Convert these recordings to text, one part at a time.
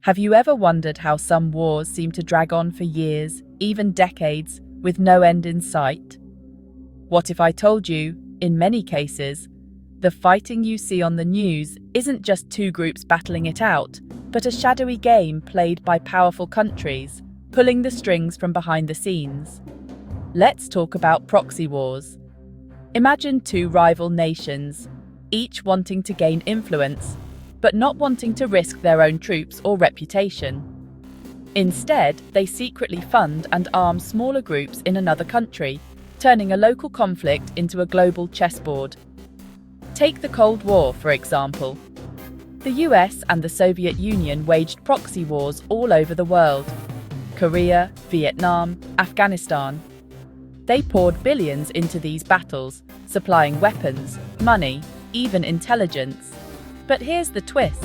Have you ever wondered how some wars seem to drag on for years, even decades, with no end in sight? What if I told you, in many cases, the fighting you see on the news isn't just two groups battling it out, but a shadowy game played by powerful countries, pulling the strings from behind the scenes? Let's talk about proxy wars. Imagine two rival nations, each wanting to gain influence, but not wanting to risk their own troops or reputation. Instead, they secretly fund and arm smaller groups in another country, turning a local conflict into a global chessboard. Take the Cold War, for example. The US and the Soviet Union waged proxy wars all over the world: Korea, Vietnam, Afghanistan. They poured billions into these battles, supplying weapons, money, even intelligence. But here's the twist.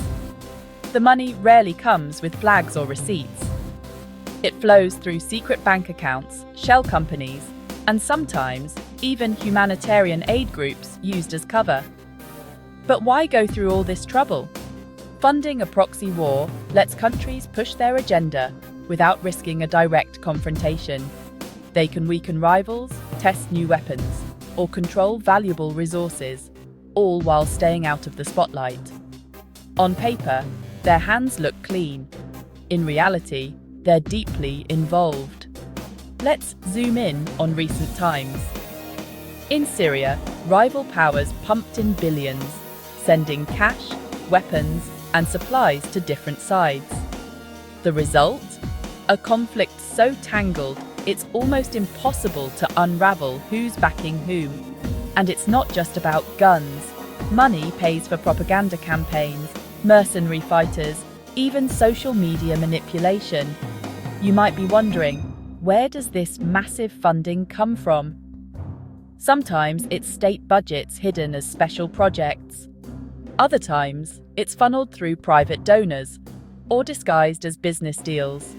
The money rarely comes with flags or receipts. It flows through secret bank accounts, shell companies, and sometimes even humanitarian aid groups used as cover. But why go through all this trouble? Funding a proxy war lets countries push their agenda without risking a direct confrontation. They can weaken rivals, test new weapons, or control valuable resources, all while staying out of the spotlight. On paper, their hands look clean. In reality, they're deeply involved. Let's zoom in on recent times. In Syria, rival powers pumped in billions, sending cash, weapons, and supplies to different sides. The result? A conflict so tangled, it's almost impossible to unravel who's backing whom. And it's not just about guns. Money pays for propaganda campaigns, mercenary fighters, even social media manipulation. You might be wondering, where does this massive funding come from? Sometimes it's state budgets hidden as special projects. Other times, it's funneled through private donors or disguised as business deals.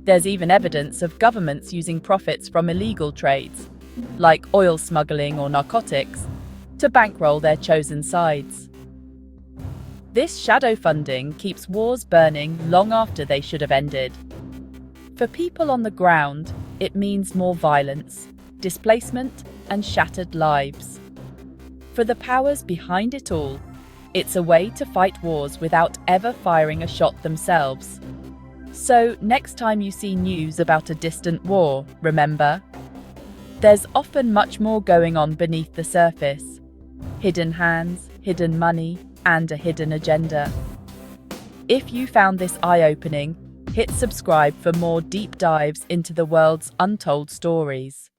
There's even evidence of governments using profits from illegal trades, like oil smuggling or narcotics, to bankroll their chosen sides. This shadow funding keeps wars burning long after they should have ended. For people on the ground, it means more violence, displacement, and shattered lives. For the powers behind it all, it's a way to fight wars without ever firing a shot themselves. So next time you see news about a distant war, remember, there's often much more going on beneath the surface. Hidden hands, hidden money, and a hidden agenda. If you found this eye-opening, hit subscribe for more deep dives into the world's untold stories.